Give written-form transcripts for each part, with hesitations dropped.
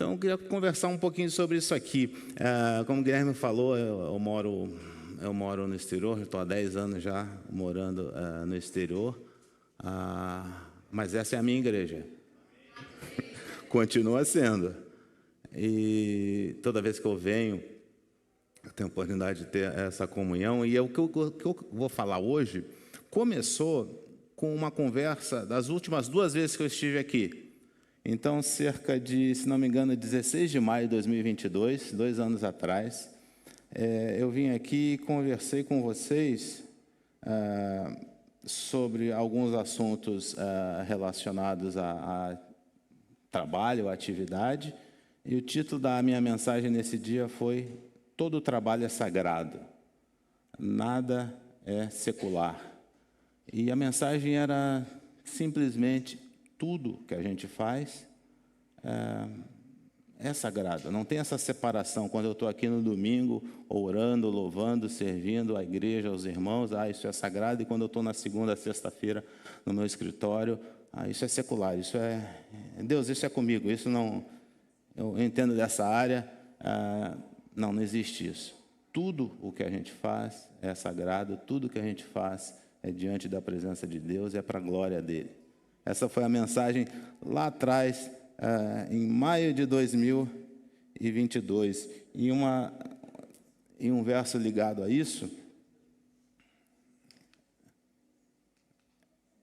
Então, eu queria conversar um pouquinho sobre isso aqui. Como o Guilherme falou, eu moro no exterior, estou há 10 anos já morando no exterior, mas essa é a minha igreja. Continua sendo. E toda vez que eu venho, eu tenho a oportunidade de ter essa comunhão. E o que eu vou falar hoje começou com uma conversa das últimas 2 vezes que eu estive aqui. Então, cerca de, se não me engano, 16 de maio de 2022, 2 anos atrás, eu vim aqui e conversei com vocês sobre alguns assuntos relacionados a trabalho, a atividade, e o título da minha mensagem nesse dia foi "Todo trabalho é sagrado, nada é secular". E a mensagem era simplesmente: tudo que a gente faz é sagrado. Não tem essa separação. Quando eu estou aqui no domingo, orando, louvando, servindo a igreja, aos irmãos, isso é sagrado. E quando eu estou na segunda, sexta-feira, no meu escritório, isso é secular. Isso é Deus, isso é comigo. Isso não... Eu entendo dessa área. Não existe isso. Tudo o que a gente faz é sagrado. Tudo que a gente faz é diante da presença de Deus, é para a glória dele. Essa foi a mensagem lá atrás, em maio de 2022. E um verso ligado a isso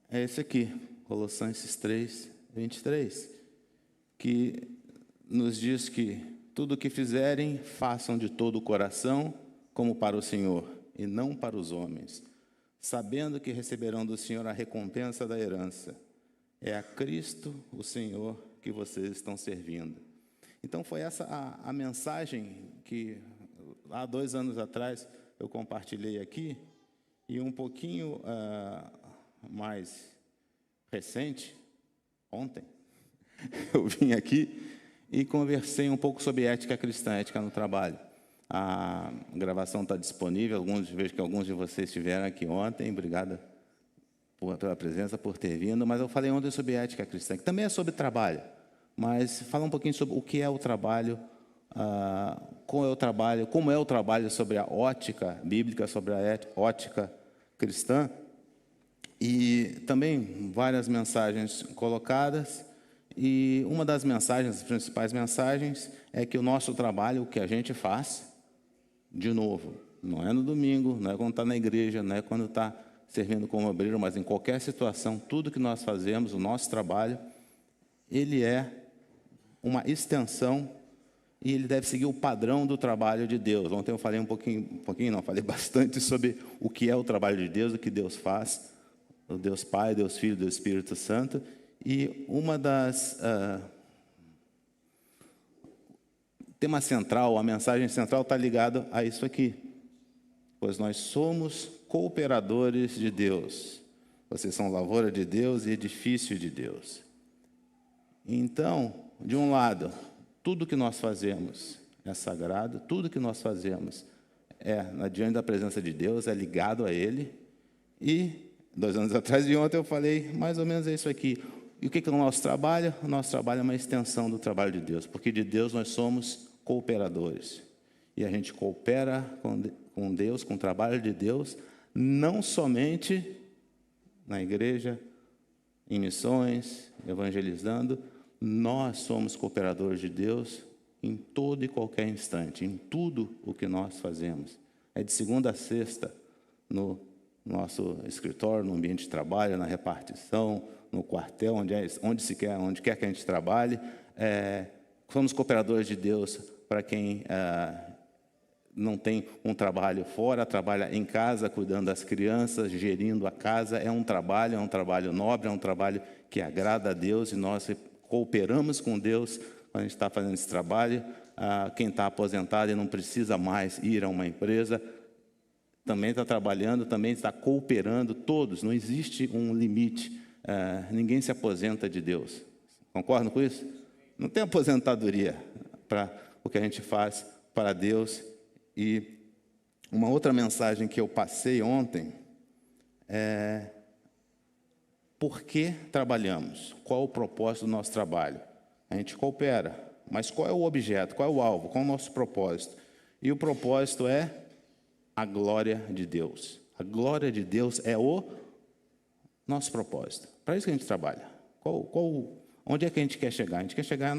é esse aqui, Colossenses 3, 23, que nos diz que tudo o que fizerem, façam de todo o coração, como para o Senhor, e não para os homens, sabendo que receberão do Senhor a recompensa da herança. É a Cristo, o Senhor, que vocês estão servindo. Então, foi essa a mensagem que, há 2 anos atrás, eu compartilhei aqui, e um pouquinho mais recente, ontem, eu vim aqui e conversei um pouco sobre ética cristã, ética no trabalho. A gravação está disponível, vejo que alguns de vocês estiveram aqui ontem, obrigado pela presença, por ter vindo, mas eu falei ontem sobre ética cristã, que também é sobre trabalho, mas fala um pouquinho sobre o que é o trabalho, como é o trabalho sobre a ótica bíblica, sobre a ótica cristã, e também várias mensagens colocadas, e uma das mensagens, as principais mensagens, é que o nosso trabalho, o que a gente faz, de novo, não é no domingo, não é quando está na igreja, não é quando está servindo como obreiro, mas em qualquer situação, tudo que nós fazemos, o nosso trabalho, ele é uma extensão e ele deve seguir o padrão do trabalho de Deus. Ontem eu falei falei bastante sobre o que é o trabalho de Deus, o que Deus faz, o Deus Pai, Deus Filho, Deus Espírito Santo, e uma das... tema central, a mensagem central está ligada a isso aqui. Pois nós somos cooperadores de Deus. Vocês são lavoura de Deus e edifício de Deus. Então, de um lado, tudo que nós fazemos é sagrado, tudo que nós fazemos é diante da presença de Deus, é ligado a Ele. E 2 anos atrás de ontem eu falei mais ou menos isso aqui. E o que é o nosso trabalho? O nosso trabalho é uma extensão do trabalho de Deus, porque de Deus nós somos cooperadores. E a gente coopera com Deus, com o trabalho de Deus, não somente na igreja, em missões, evangelizando. Nós somos cooperadores de Deus em todo e qualquer instante, em tudo o que nós fazemos. É de segunda a sexta, no nosso escritório, no ambiente de trabalho, na repartição, no quartel, onde quer que a gente trabalhe. Somos cooperadores de Deus para quem não tem um trabalho fora, trabalha em casa, cuidando das crianças, gerindo a casa. É um trabalho nobre, é um trabalho que agrada a Deus, e nós cooperamos com Deus quando a gente está fazendo esse trabalho. Quem está aposentado e não precisa mais ir a uma empresa, também está trabalhando, também está cooperando, todos, não existe um limite. Ninguém se aposenta de Deus. Concordam com isso? Não tem aposentadoria para o que a gente faz para Deus. E uma outra mensagem que eu passei ontem é: por que trabalhamos? Qual o propósito do nosso trabalho? A gente coopera, Mas qual é o objeto? Qual é o alvo? Qual é o nosso propósito? E o propósito é a glória de Deus. A glória de Deus é o nosso propósito. Para isso que a gente trabalha. Onde é que a gente quer chegar? A gente quer chegar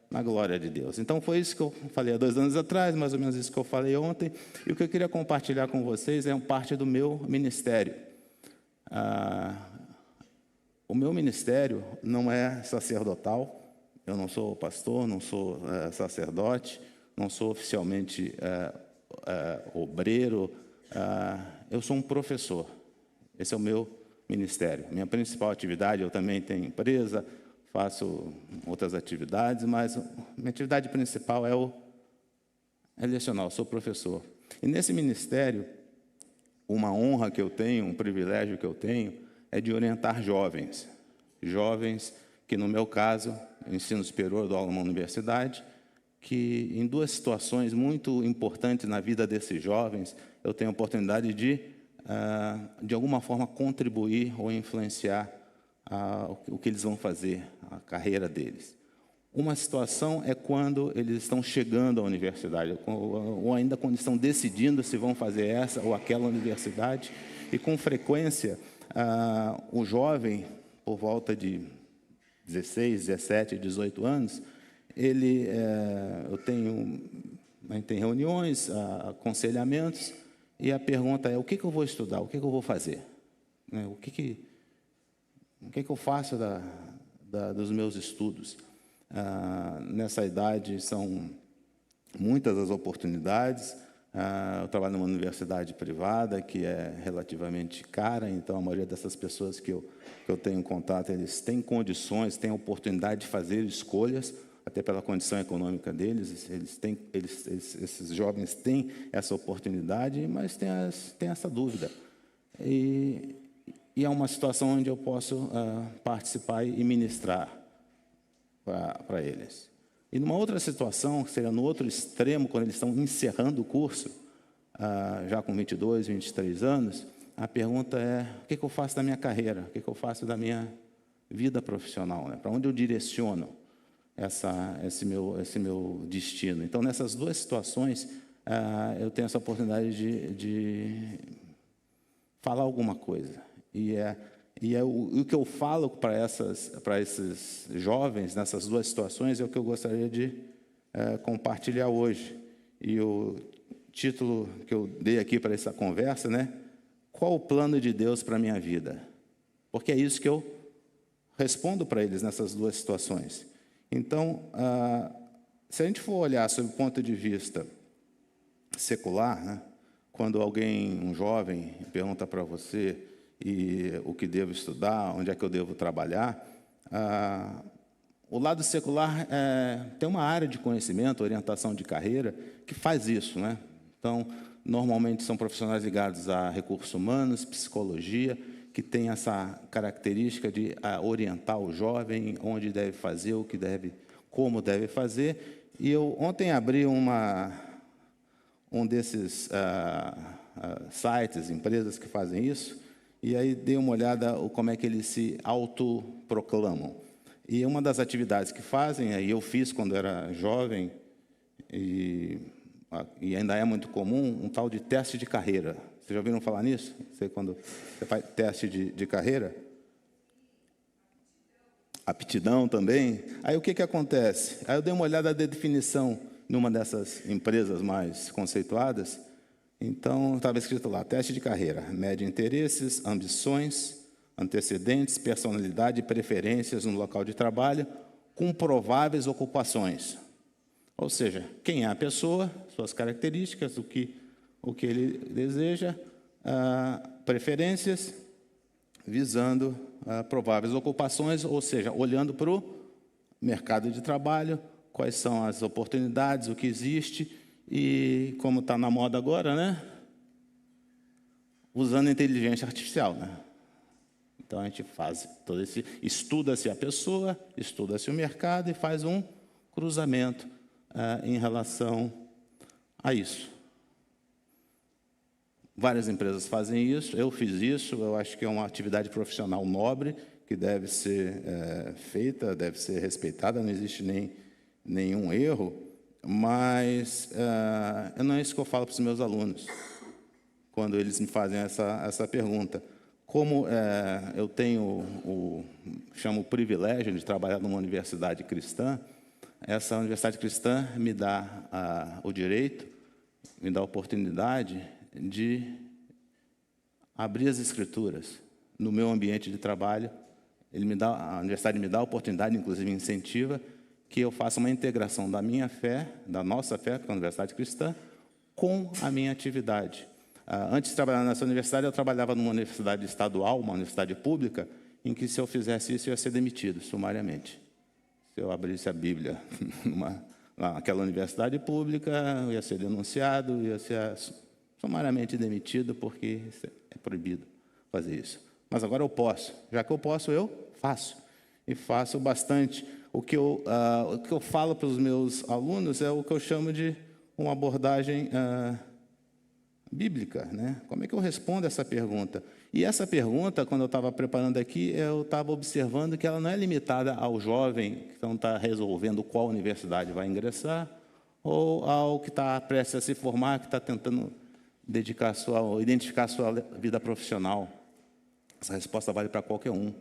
na glória de Deus. Então, foi isso que eu falei há 2 anos atrás, mais ou menos isso que eu falei ontem. E o que eu queria compartilhar com vocês é parte do meu ministério. O meu ministério não é sacerdotal. Eu não sou pastor, não sou sacerdote, não sou oficialmente obreiro. Eu sou um professor. Esse é o meu ministério. Minha principal atividade, eu também tenho empresa, faço outras atividades, mas minha atividade principal é lecionar, eu sou professor. E nesse ministério, uma honra que eu tenho, um privilégio que eu tenho, é de orientar jovens. Jovens que, no meu caso, ensino superior, dou aula numa universidade, que em 2 situações muito importantes na vida desses jovens, eu tenho a oportunidade de alguma forma, contribuir ou influenciar o que eles vão fazer, a carreira deles. Uma situação é quando eles estão chegando à universidade, ou ainda quando estão decidindo se vão fazer essa ou aquela universidade, e com frequência, o jovem, por volta de 16, 17, 18 anos, a gente tem reuniões, aconselhamentos, e a pergunta é: o que eu vou estudar? O que eu vou fazer? O que eu faço dos meus estudos? Nessa idade, são muitas as oportunidades. Eu trabalho numa universidade privada, que é relativamente cara, então a maioria dessas pessoas que eu tenho contato, eles têm condições, têm a oportunidade de fazer escolhas, até pela condição econômica deles, esses jovens têm essa oportunidade, mas têm essa dúvida. E é uma situação onde eu posso participar e ministrar para eles. E numa outra situação, que seria no outro extremo, quando eles estão encerrando o curso, já com 22, 23 anos, a pergunta é: o que eu faço da minha carreira? O que eu faço da minha vida profissional? Para onde eu direciono esse meu destino? Então, nessas 2 situações, eu tenho essa oportunidade de falar alguma coisa. O que eu falo para esses jovens, nessas 2 situações, é o que eu gostaria de compartilhar hoje. E o título que eu dei aqui para essa conversa, qual o plano de Deus para a minha vida? Porque é isso que eu respondo para eles nessas 2 situações. Então, se a gente for olhar sob o ponto de vista secular, quando um jovem, pergunta para você o que devo estudar, onde é que eu devo trabalhar, o lado secular tem uma área de conhecimento, orientação de carreira, que faz isso. Então, normalmente são profissionais ligados a recursos humanos, psicologia, que tem essa característica de orientar o jovem onde deve fazer, como deve fazer. E eu ontem abri um desses sites, empresas que fazem isso, e aí dei uma olhada como é que eles se autoproclamam. E uma das atividades que fazem, aí eu fiz quando era jovem, e ainda é muito comum, um tal de teste de carreira. Vocês já ouviram falar nisso? Quando você faz teste de carreira? Aptidão também. Aí o que acontece? Aí eu dei uma olhada da definição numa dessas empresas mais conceituadas. Então, estava escrito lá: teste de carreira, mede interesses, ambições, antecedentes, personalidade e preferências no local de trabalho, com prováveis ocupações. Ou seja, quem é a pessoa, suas características, o que ele deseja, preferências, visando prováveis ocupações, ou seja, olhando para o mercado de trabalho, quais são as oportunidades, o que existe, e como está na moda agora, usando inteligência artificial, Então a gente faz todo estuda-se a pessoa, estuda-se o mercado e faz um cruzamento em relação a isso. Várias empresas fazem isso, eu fiz isso, eu acho que é uma atividade profissional nobre, que deve ser feita, deve ser respeitada, não existe nenhum erro, mas não é isso que eu falo para os meus alunos, quando eles me fazem essa pergunta. Como eu tenho chamo o privilégio de trabalhar numa universidade cristã, essa universidade cristã me dá o direito, me dá a oportunidade de abrir as Escrituras no meu ambiente de trabalho. A universidade me dá a oportunidade, inclusive incentiva, que eu faça uma integração da minha fé, da nossa fé, que é a universidade cristã, com a minha atividade. Antes de trabalhar nessa universidade, eu trabalhava numa universidade estadual, uma universidade pública, em que, se eu fizesse isso, eu ia ser demitido sumariamente. Se eu abrisse a Bíblia naquela universidade pública, eu ia ser denunciado, ia ser sumariamente demitido, porque é proibido fazer isso. Mas agora eu posso. Já que eu posso, eu faço. E faço bastante. O que eu falo para os meus alunos é o que eu chamo de uma abordagem bíblica, né? Como é que eu respondo essa pergunta? E essa pergunta, quando eu estava preparando aqui, eu estava observando que ela não é limitada ao jovem que não está resolvendo qual universidade vai ingressar, ou ao que está prestes a se formar, que está tentando identificar a sua vida profissional. Essa resposta vale para qualquer um.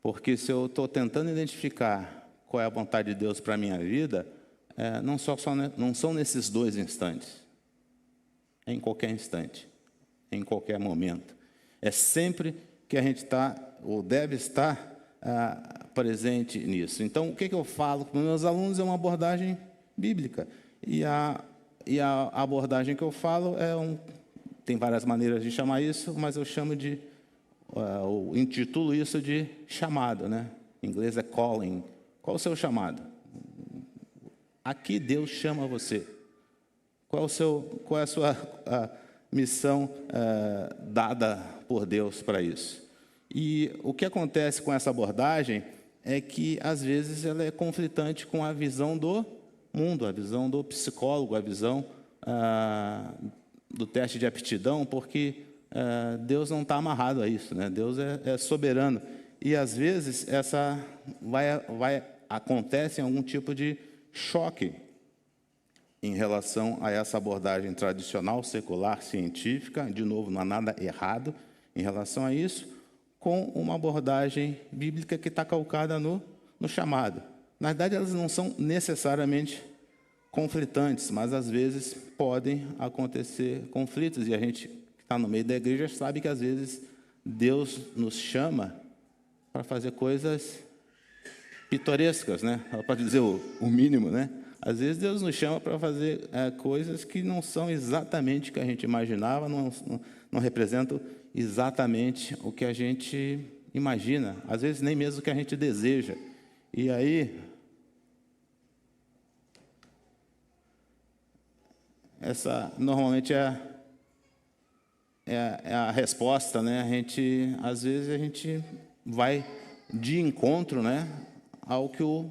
Porque se eu estou tentando identificar qual é a vontade de Deus para a minha vida, não são nesses 2 instantes. É em qualquer instante, em qualquer momento. É sempre que a gente está, ou deve estar, presente nisso. Então, o que eu falo para os meus alunos é uma abordagem bíblica. E a abordagem que eu falo tem várias maneiras de chamar isso, mas eu chamo eu intitulo isso de chamado, né? Em inglês é calling. Qual o seu chamado? Aqui Deus chama você. Qual é a sua missão dada por Deus para isso? E o que acontece com essa abordagem é que, às vezes, ela é conflitante com a visão do mundo, a visão do psicólogo, a visão do teste de aptidão, porque Deus não está amarrado a isso, né? Deus é soberano. E, às vezes, acontece algum tipo de choque em relação a essa abordagem tradicional, secular, científica. De novo, não há nada errado em relação a isso, com uma abordagem bíblica que está calcada no chamado. Na verdade, elas não são necessariamente conflitantes, mas, às vezes, podem acontecer conflitos. E a gente que está no meio da igreja sabe que, às vezes, Deus nos chama para fazer coisas pitorescas, né? Para dizer o mínimo, né? Às vezes Deus nos chama para fazer coisas que não são exatamente o que a gente imaginava, não representam exatamente o que a gente imagina, às vezes nem mesmo o que a gente deseja. E aí, essa normalmente é a resposta, né? Às vezes a gente vai de encontro, né, ao que o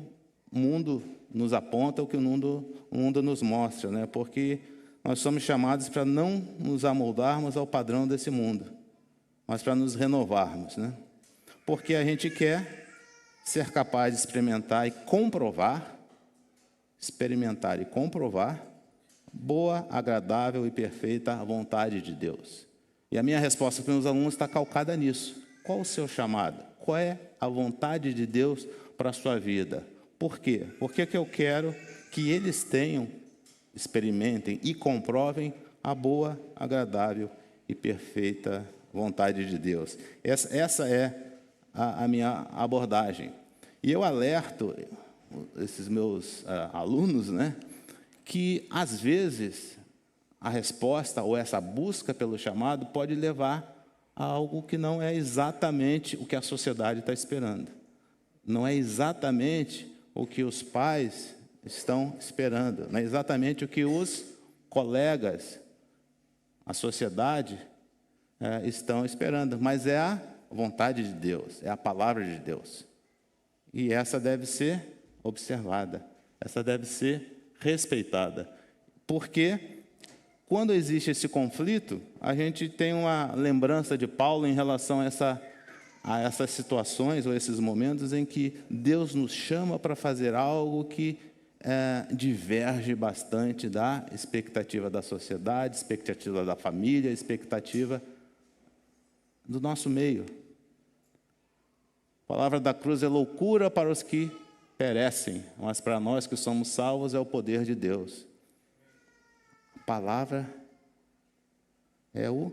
mundo nos aponta, o que o mundo nos mostra, né? Porque nós somos chamados para não nos amoldarmos ao padrão desse mundo, mas para nos renovarmos, né? Porque a gente quer ser capaz de experimentar e comprovar boa, agradável e perfeita vontade de Deus. E a minha resposta para os meus alunos está calcada nisso. Qual o seu chamado? Qual é a vontade de Deus para a sua vida? Por quê? Porque eu quero que eles experimentem e comprovem a boa, agradável e perfeita vontade de Deus. Essa é a minha abordagem. E eu alerto esses meus alunos, né, que, às vezes, a resposta ou essa busca pelo chamado pode levar a algo que não é exatamente o que a sociedade está esperando. Não é exatamente o que os pais estão esperando. Não é exatamente o que os colegas, a sociedade, estão esperando. Mas é a vontade de Deus, é a palavra de Deus. E essa deve ser observada, essa deve ser respeitada. Porque quando existe esse conflito, a gente tem uma lembrança de Paulo em relação a a essas situações ou esses momentos em que Deus nos chama para fazer algo que diverge bastante da expectativa da sociedade, expectativa da família, expectativa do nosso meio. A palavra da cruz é loucura para os que perecem, mas para nós que somos salvos é o poder de Deus. A palavra é o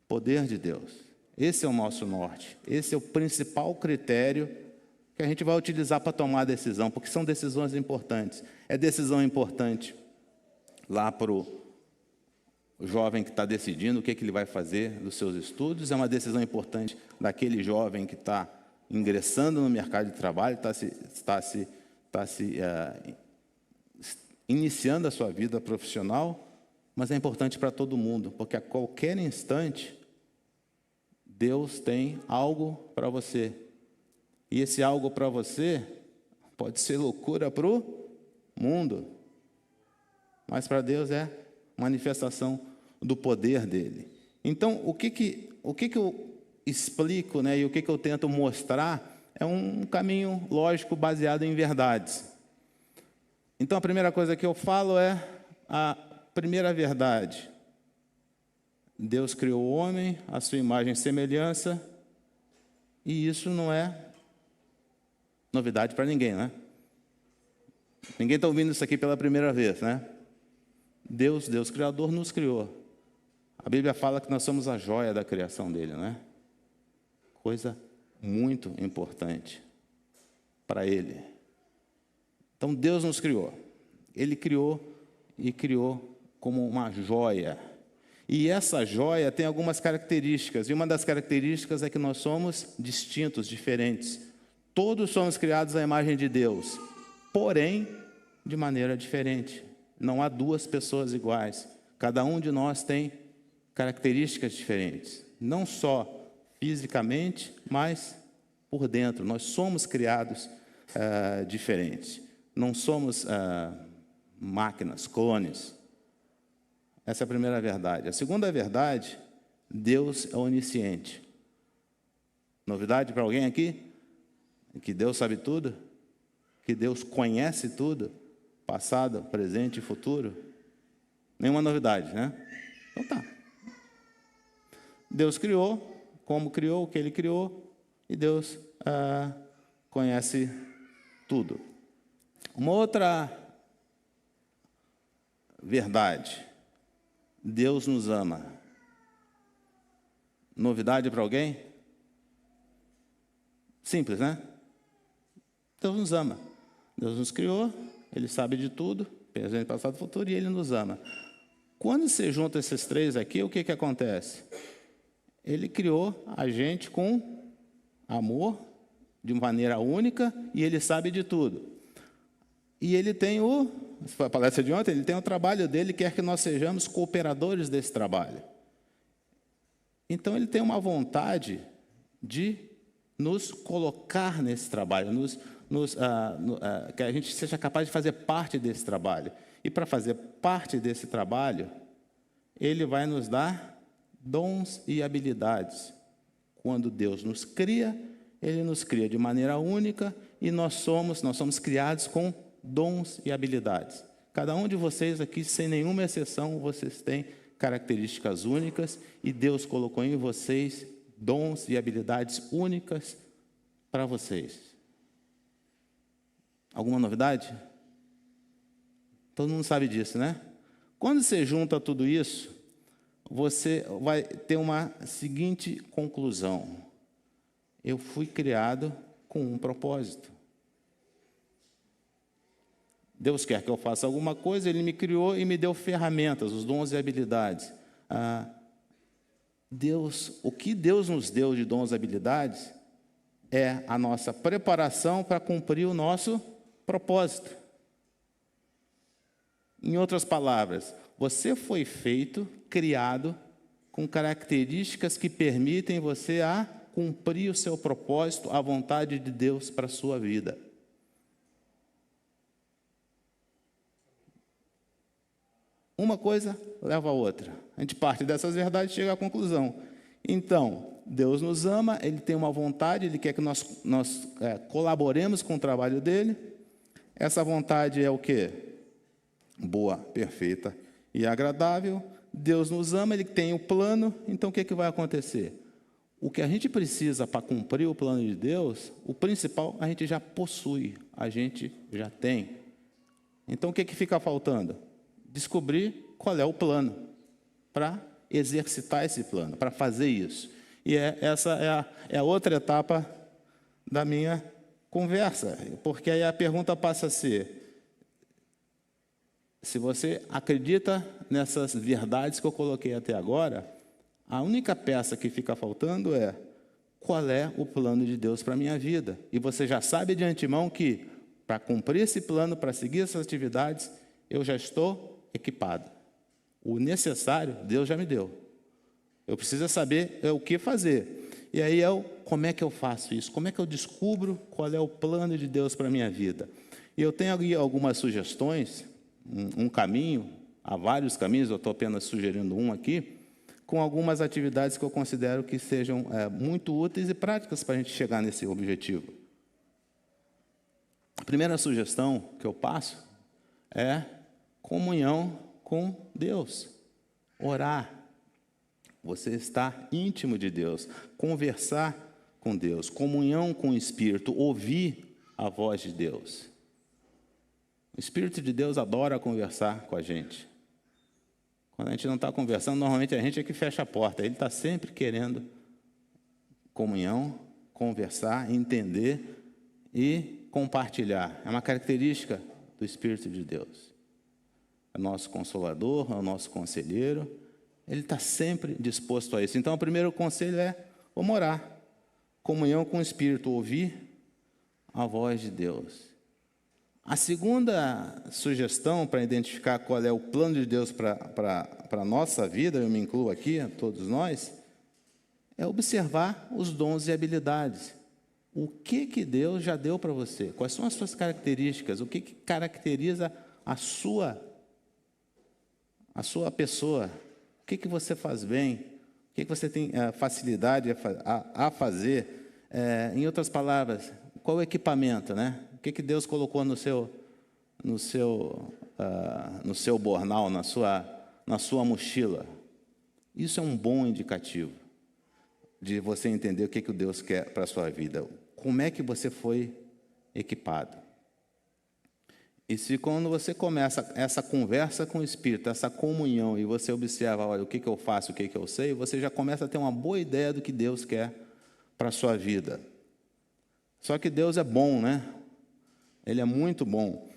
poder de Deus. Esse é o nosso norte. Esse é o principal critério que a gente vai utilizar para tomar a decisão, porque são decisões importantes. É decisão importante lá para o jovem que está decidindo o que ele vai fazer dos seus estudos, é uma decisão importante daquele jovem que está ingressando no mercado de trabalho, está iniciando a sua vida profissional, mas é importante para todo mundo, porque a qualquer instante Deus tem algo para você. E esse algo para você pode ser loucura para o mundo, mas para Deus é manifestação do poder dele. Então, o que eu explico, né, e o que eu tento mostrar é um caminho lógico baseado em verdades. Então, a primeira coisa que eu falo é a primeira verdade. Deus criou o homem, à sua imagem e semelhança, e isso não é novidade para ninguém, né? Ninguém está ouvindo isso aqui pela primeira vez, né? Deus Criador, nos criou. A Bíblia fala que nós somos a joia da criação dele, né? Coisa muito importante para ele. Então, Deus nos criou. Ele criou e criou como uma joia. E essa joia tem algumas características, e uma das características é que nós somos distintos, diferentes. Todos somos criados à imagem de Deus, porém, de maneira diferente. Não há duas pessoas iguais. Cada um de nós tem características diferentes. Não só fisicamente, mas por dentro. Nós somos criados diferentes. Não somos máquinas, clones. Essa é a primeira verdade. A segunda verdade, Deus é onisciente. Novidade para alguém aqui? Que Deus sabe tudo? Que Deus conhece tudo? Passado, presente e futuro? Nenhuma novidade, né? Então tá. Deus criou, como criou, o que Ele criou, e Deus conhece tudo. Uma outra verdade, Deus nos ama. Novidade para alguém? Simples, né? Deus nos ama. Deus nos criou, Ele sabe de tudo, presente, passado, futuro, e Ele nos ama. Quando você junta esses três aqui, o que acontece? Ele criou a gente com amor, de maneira única, e Ele sabe de tudo. E Ele tem a palestra de ontem, Ele tem o trabalho dele, quer que nós sejamos cooperadores desse trabalho. Então, Ele tem uma vontade de nos colocar nesse trabalho, que a gente seja capaz de fazer parte desse trabalho. E para fazer parte desse trabalho, Ele vai nos dar dons e habilidades. Quando Deus nos cria, Ele nos cria de maneira única e nós somos criados com dons e habilidades. Cada um de vocês aqui, sem nenhuma exceção, vocês têm características únicas e Deus colocou em vocês dons e habilidades únicas para vocês. Alguma novidade? Todo mundo sabe disso, né? Quando você junta tudo isso, você vai ter uma seguinte conclusão. Eu fui criado com um propósito. Deus quer que eu faça alguma coisa, Ele me criou e me deu ferramentas, os dons e habilidades. O que Deus nos deu de dons e habilidades é a nossa preparação para cumprir o nosso propósito. Em outras palavras, você foi feito, criado, com características que permitem você cumprir o seu propósito, a vontade de Deus para a sua vida. Uma coisa leva a outra. A gente parte dessas verdades e chega à conclusão. Então, Deus nos ama, Ele tem uma vontade, Ele quer que nós colaboremos com o trabalho dEle. Essa vontade é o quê? Boa, perfeita e agradável. Deus nos ama, Ele tem o plano, então o que vai acontecer? O que a gente precisa para cumprir o plano de Deus, o principal a gente já possui, a gente já tem. Então o que fica faltando? Descobrir qual é o plano para exercitar esse plano, para fazer isso. E essa é a outra etapa da minha conversa, porque aí a pergunta passa a ser: se você acredita nessas verdades que eu coloquei até agora, a única peça que fica faltando é: qual é o plano de Deus para a minha vida? E você já sabe de antemão que, para cumprir esse plano, para seguir essas atividades, eu já estou equipado. O necessário, Deus já me deu. Eu preciso saber o que fazer. E aí como é que eu faço isso? Como é que eu descubro qual é o plano de Deus para a minha vida? E eu tenho aqui algumas sugestões, um caminho, há vários caminhos, eu estou apenas sugerindo um aqui, com algumas atividades que eu considero que sejam muito úteis e práticas para a gente chegar nesse objetivo. A primeira sugestão que eu passo é comunhão com Deus. Orar. Você está íntimo de Deus. Conversar com Deus. Comunhão com o Espírito. Ouvir a voz de Deus. O Espírito de Deus adora conversar com a gente. Quando a gente não está conversando, normalmente a gente é que fecha a porta. Ele está sempre querendo comunhão, conversar, entender e compartilhar. É uma característica do Espírito de Deus. É o nosso consolador, é o nosso conselheiro. Ele está sempre disposto a isso. Então, o primeiro conselho é: vamos orar. Comunhão com o Espírito, ouvir a voz de Deus. A segunda sugestão para identificar qual é o plano de Deus para a nossa vida, eu me incluo aqui, todos nós, é observar os dons e habilidades. O que Deus já deu para você? Quais são as suas características? O que caracteriza a sua pessoa? O que você faz bem? O que você tem facilidade a fazer? Em outras palavras, qual o equipamento, né? O que Deus colocou no seu bornal, na sua mochila? Isso é um bom indicativo de você entender o que Deus quer para a sua vida. Como é que você foi equipado? E se quando você começa essa conversa com o Espírito, essa comunhão, e você observa, olha, o que eu faço, o que eu sei, você já começa a ter uma boa ideia do que Deus quer para a sua vida. Só que Deus é bom, né? Ele é muito bom.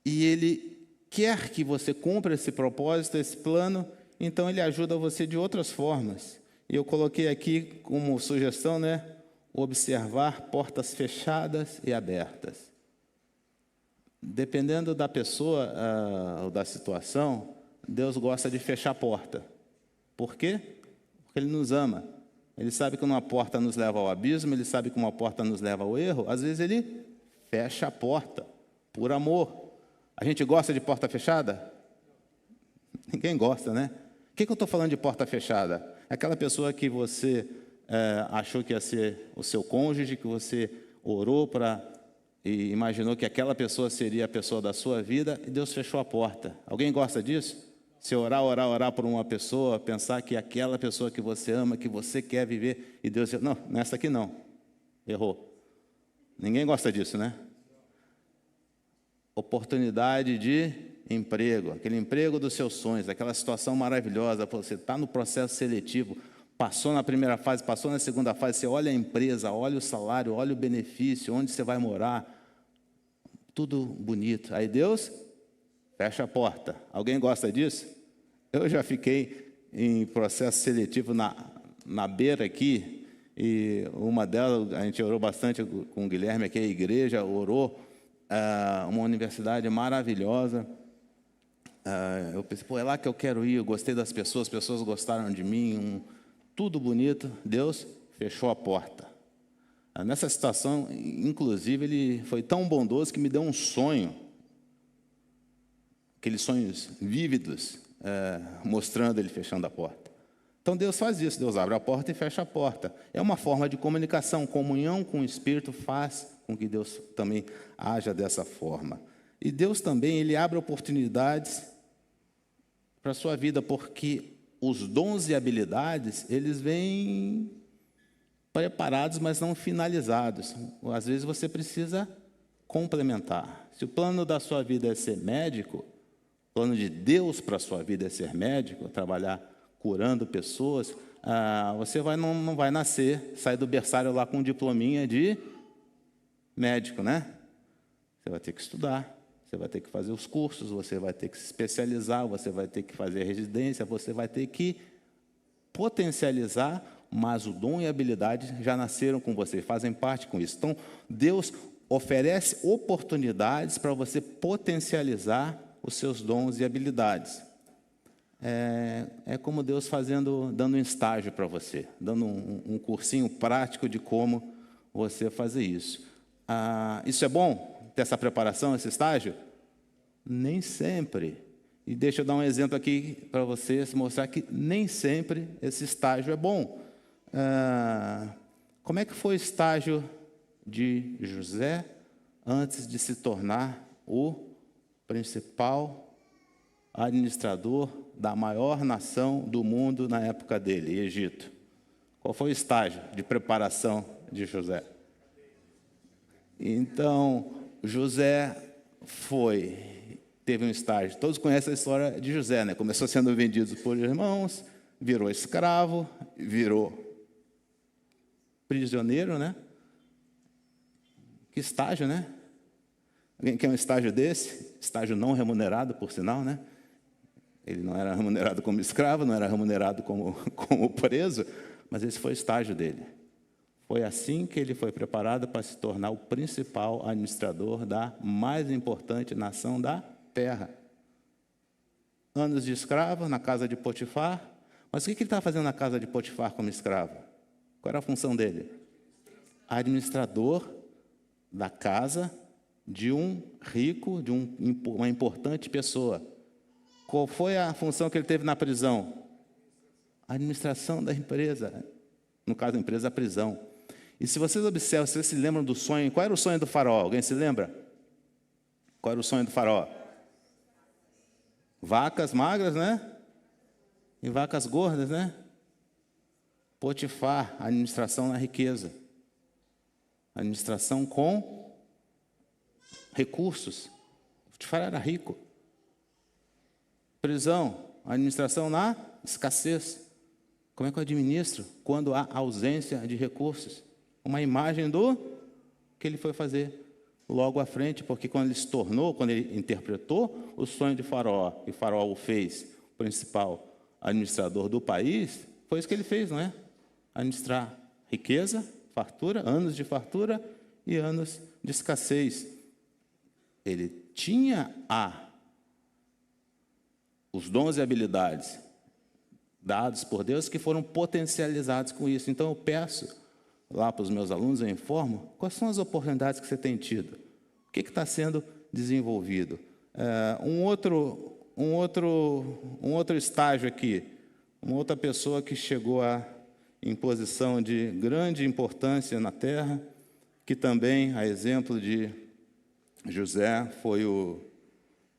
E Ele quer que você cumpra esse propósito, esse plano, então Ele ajuda você de outras formas. E eu coloquei aqui como sugestão, né? Observar portas fechadas e abertas. Dependendo da pessoa ou da situação, Deus gosta de fechar a porta. Por quê? Porque Ele nos ama. Ele sabe que uma porta nos leva ao abismo, Ele sabe que uma porta nos leva ao erro. Às vezes Ele fecha a porta, por amor. A gente gosta de porta fechada? Ninguém gosta, né? O que eu estou falando de porta fechada? É aquela pessoa que você achou que ia ser o seu cônjuge, que você orou e imaginou que aquela pessoa seria a pessoa da sua vida, e Deus fechou a porta. Alguém gosta disso? Se orar por uma pessoa, pensar que aquela pessoa que você ama, que você quer viver, e Deus diz, não, nessa aqui não. Errou. Ninguém gosta disso, né? Oportunidade de emprego, aquele emprego dos seus sonhos, aquela situação maravilhosa, você está no processo seletivo, passou na primeira fase, passou na segunda fase, você olha a empresa, olha o salário, olha o benefício, onde você vai morar, tudo bonito. Aí Deus fecha a porta. Alguém gosta disso? Eu já fiquei em processo seletivo na beira aqui, e uma delas, a gente orou bastante com o Guilherme aqui, a igreja orou, uma universidade maravilhosa. Eu pensei, é lá que eu quero ir, eu gostei das pessoas, as pessoas gostaram de mim, tudo bonito. Deus fechou a porta. Nessa situação, inclusive, Ele foi tão bondoso que me deu um sonho. aqueles sonhos vívidos, mostrando ele fechando a porta. Então Deus faz isso, Deus abre a porta e fecha a porta. É uma forma de comunicação, comunhão com o Espírito faz com que Deus também haja dessa forma. E Deus também, Ele abre oportunidades para a sua vida, porque os dons e habilidades, eles vêm preparados, mas não finalizados. Às vezes você precisa complementar. Se o plano da sua vida é ser médico, o plano de Deus para a sua vida é ser médico, trabalhar curando pessoas, você não vai nascer, sair do berçário lá com um diplominha de médico, né? Você vai ter que estudar, você vai ter que fazer os cursos, você vai ter que se especializar, você vai ter que fazer residência, você vai ter que potencializar, mas o dom e a habilidade já nasceram com você, fazem parte com isso. Então, Deus oferece oportunidades para você potencializar os seus dons e habilidades. É como Deus dando um estágio para você, dando um cursinho prático de como você fazer isso. Isso é bom, ter essa preparação, esse estágio? Nem sempre. E deixa eu dar um exemplo aqui para vocês, mostrar que nem sempre esse estágio é bom. Como é que foi o estágio de José antes de se tornar o principal administrador da maior nação do mundo na época dele, Egito? Qual foi o estágio de preparação de José? Então, José teve um estágio. Todos conhecem a história de José, né? Começou sendo vendido por irmãos, virou escravo, virou prisioneiro, né? Que estágio, né? Alguém quer um estágio desse? Estágio não remunerado, por sinal, né? Ele não era remunerado como escravo, não era remunerado como preso, mas esse foi o estágio dele. Foi assim que ele foi preparado para se tornar o principal administrador da mais importante nação da terra. Anos de escravo na casa de Potifar. Mas o que ele estava fazendo na casa de Potifar como escravo? Qual era a função dele? Administrador da casa de um rico, de uma importante pessoa. Qual foi a função que ele teve na prisão? A administração da empresa. No caso da empresa, a prisão. E se vocês observam, se vocês se lembram do sonho, qual era o sonho do faraó? Alguém se lembra? Qual era o sonho do faraó? Vacas magras, né? E vacas gordas, né? Potifar, administração na riqueza. Administração com recursos. Potifar era rico. Prisão, administração na escassez. Como é que eu administro quando há ausência de recursos? Uma imagem do que ele foi fazer logo à frente, porque quando ele interpretou o sonho de Faraó, e Faraó o fez o principal administrador do país, foi isso que ele fez, não é? Administrar riqueza, fartura, anos de fartura e anos de escassez. Ele tinha os dons e habilidades dados por Deus que foram potencializados com isso. Então, eu peço lá para os meus alunos, eu informo, quais são as oportunidades que você tem tido? O que está sendo desenvolvido? Um outro estágio aqui, uma outra pessoa que chegou em posição de grande importância na terra, que também, a exemplo de José, foi o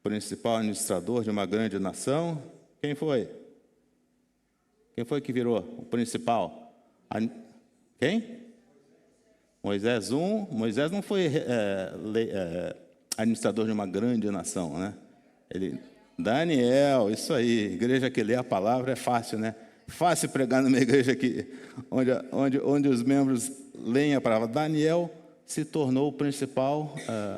principal administrador de uma grande nação. Quem foi? Quem foi que virou o principal? Quem? Moisés Moisés não foi administrador de uma grande nação, né? Daniel, isso aí. Igreja que lê a palavra é fácil, né? Fácil pregar numa igreja onde os membros leem a palavra. Daniel se tornou o principal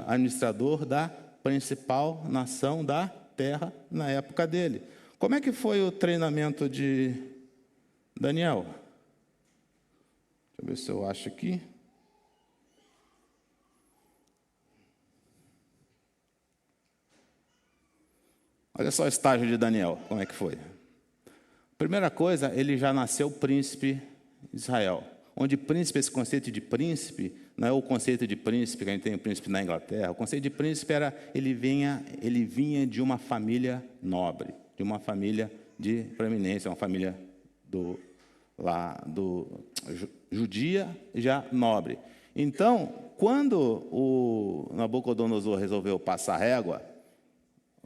administrador da principal nação da terra na época dele. Como é que foi o treinamento de Daniel? Deixa eu ver se eu acho aqui. Olha só o estágio de Daniel, como é que foi. Primeira coisa, ele já nasceu príncipe de Israel. onde príncipe, esse conceito de príncipe, não é o conceito de príncipe que a gente tem o príncipe na Inglaterra. O conceito de príncipe era ele vinha de uma família nobre, de uma família de preeminência, uma família judia já nobre. Então, quando o Nabucodonosor resolveu passar régua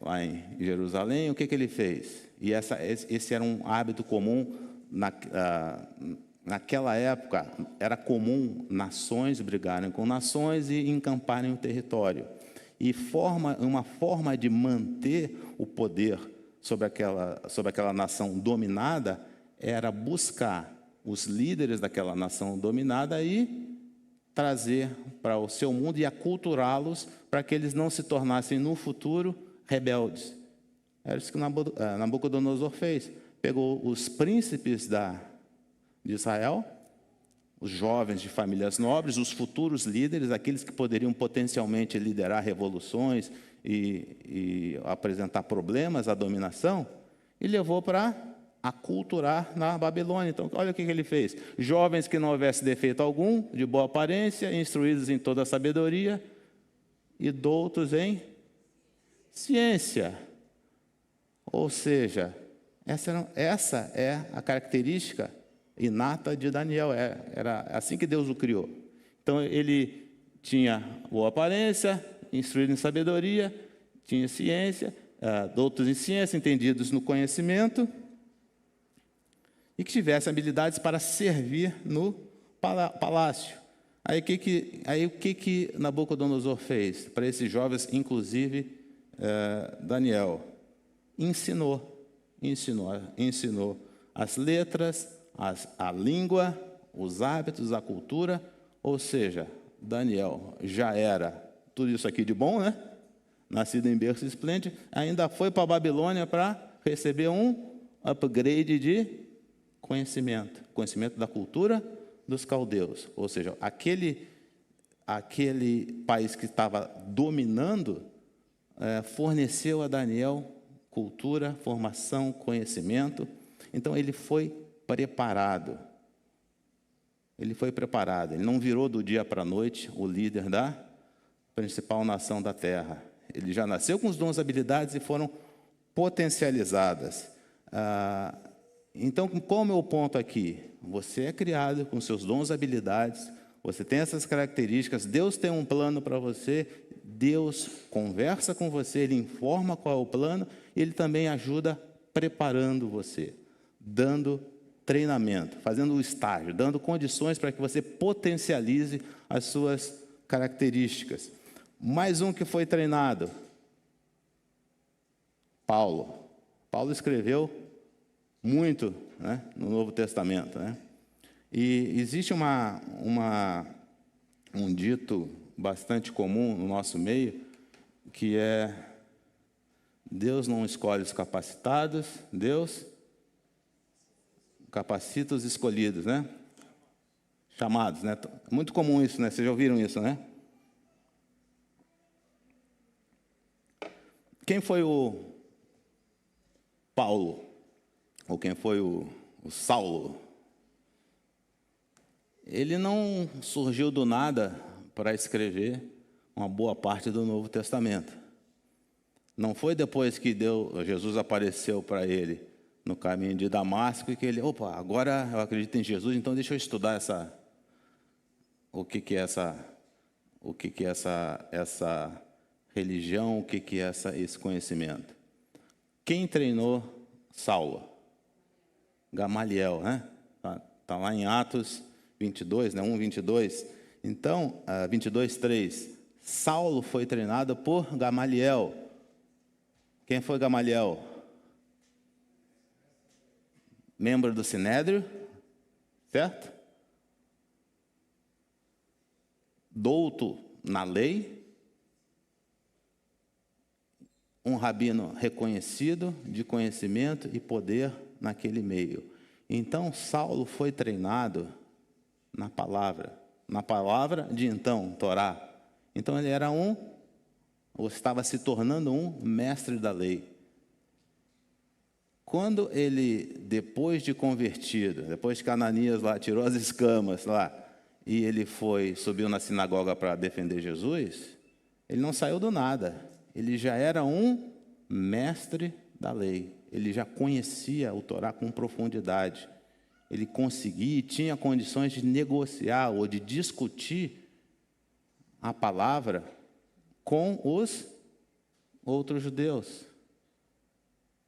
lá em Jerusalém, o que ele fez? E esse era um hábito comum naquela época. Era comum nações brigarem com nações e encamparem o território. E uma forma de manter o poder sobre aquela nação dominada era buscar os líderes daquela nação dominada e trazer para o seu mundo e aculturá-los para que eles não se tornassem no futuro rebeldes. Era isso que Nabucodonosor fez. Pegou os príncipes de Israel, os jovens de famílias nobres, os futuros líderes, aqueles que poderiam potencialmente liderar revoluções e apresentar problemas à dominação, e levou para aculturar na Babilônia. Então, olha o que ele fez. Jovens que não houvesse defeito algum, de boa aparência, instruídos em toda a sabedoria e doutos em ciência. Ou seja, essa é a característica inata de Daniel. Era assim que Deus o criou. Então, ele tinha boa aparência, instruído em sabedoria, tinha ciência, doutos em ciência, entendidos no conhecimento, e que tivesse habilidades para servir no palácio. Aí o que Nabucodonosor fez para esses jovens, inclusive Daniel? Ensinou as letras, a língua, os hábitos, a cultura. Ou seja, Daniel já era tudo isso aqui de bom, né? Nascido em berço esplêndido, ainda foi para a Babilônia para receber um upgrade de conhecimento da cultura dos caldeus. Ou seja, aquele país que estava dominando forneceu a Daniel cultura, formação, conhecimento. Então, ele foi preparado. Ele não virou do dia para a noite o líder da principal nação da terra. Ele já nasceu com os dons e habilidades e foram potencializadas. Então, qual é o meu ponto aqui? Você é criado com seus dons e habilidades, você tem essas características, Deus tem um plano para você, Deus conversa com você, Ele informa qual é o plano, e Ele também ajuda preparando você, dando treinamento, fazendo o estágio, dando condições para que você potencialize as suas características. Mais um que foi treinado, Paulo. Paulo escreveu muito, né, no Novo Testamento, né? E existe um dito bastante comum no nosso meio, que é: Deus não escolhe os capacitados, Deus capacita os escolhidos, né? Chamados, né? Muito comum isso, né? Vocês já ouviram isso, né? Quem foi o Paulo? Ou quem foi o Saulo? Ele não surgiu do nada para escrever uma boa parte do Novo Testamento. Não foi depois que Jesus apareceu para ele no caminho de Damasco e que ele, agora eu acredito em Jesus, então deixa eu estudar o que é essa religião, o que é esse conhecimento. Quem treinou Saulo? Gamaliel, né? Tá lá em Atos 22, né? 1:22. Então, 22:3. Saulo foi treinado por Gamaliel. Quem foi Gamaliel? Membro do Sinédrio, certo? Douto na lei, um rabino reconhecido de conhecimento e poder naquele meio. Então, Saulo foi treinado na palavra de então, Torá. Então, ele era ou estava se tornando um mestre da lei. Quando ele, depois de convertido, depois que Ananias lá tirou as escamas lá, e ele subiu na sinagoga para defender Jesus, ele não saiu do nada. Ele já era um mestre da lei. Ele já conhecia o Torá com profundidade. Ele conseguia e tinha condições de negociar ou de discutir a palavra com os outros judeus.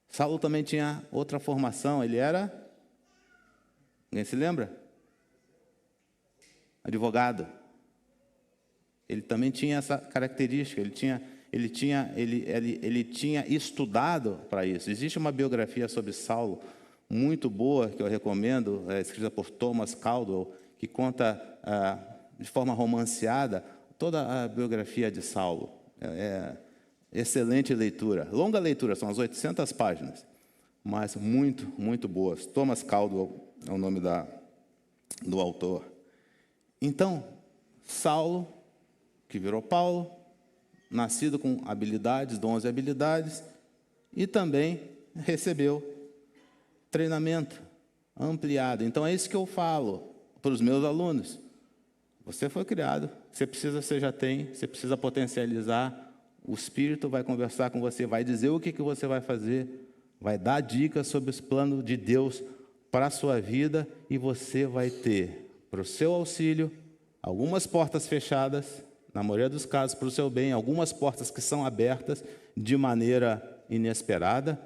Saulo também tinha outra formação. Ele era, alguém se lembra? Advogado. Ele também tinha essa característica. Ele tinha estudado para isso. Existe uma biografia sobre Saulo muito boa, que eu recomendo, escrita por Thomas Caldwell, que conta de forma romanceada toda a biografia de Saulo. Excelente leitura. Longa leitura, são as 800 páginas, mas muito, muito boas. Thomas Caldwell é o nome do autor. Então, Saulo, que virou Paulo, nascido com habilidades, dons e habilidades, e também recebeu treinamento ampliado. Então, é isso que eu falo para os meus alunos. Você foi criado, você já tem, você precisa potencializar. O Espírito vai conversar com você, vai dizer o que você vai fazer, vai dar dicas sobre os planos de Deus para a sua vida, e você vai ter, para o seu auxílio, algumas portas fechadas, na maioria dos casos, para o seu bem, algumas portas que são abertas de maneira inesperada.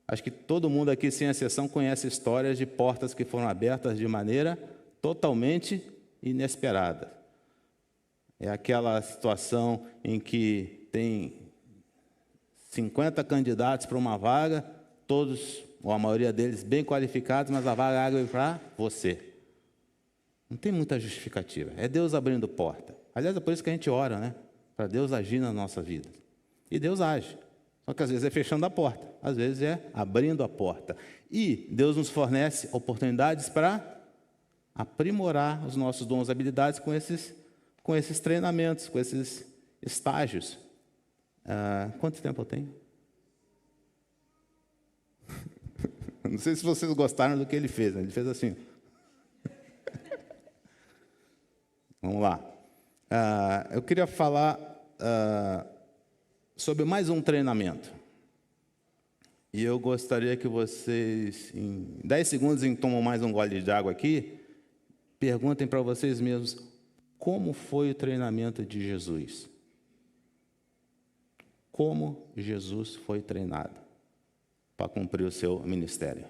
Acho que todo mundo aqui, sem exceção, conhece histórias de portas que foram abertas de maneira totalmente inesperada. É aquela situação em que tem 50 candidatos para uma vaga, todos, ou a maioria deles, bem qualificados, mas a vaga abre para você. Não tem muita justificativa. É Deus abrindo porta. Aliás, é por isso que a gente ora, né? Para Deus agir na nossa vida. E Deus age. Só que às vezes é fechando a porta, às vezes é abrindo a porta. E Deus nos fornece oportunidades para aprimorar os nossos dons e habilidades com esses treinamentos, com esses estágios. Quanto tempo eu tenho? Não sei se vocês gostaram do que ele fez, né? Ele fez assim. Vamos lá. Eu queria falar sobre mais um treinamento. E eu gostaria que vocês, em 10 segundos, tomam mais um gole de água aqui, perguntem para vocês mesmos como foi o treinamento de Jesus. Como Jesus foi treinado para cumprir o seu ministério.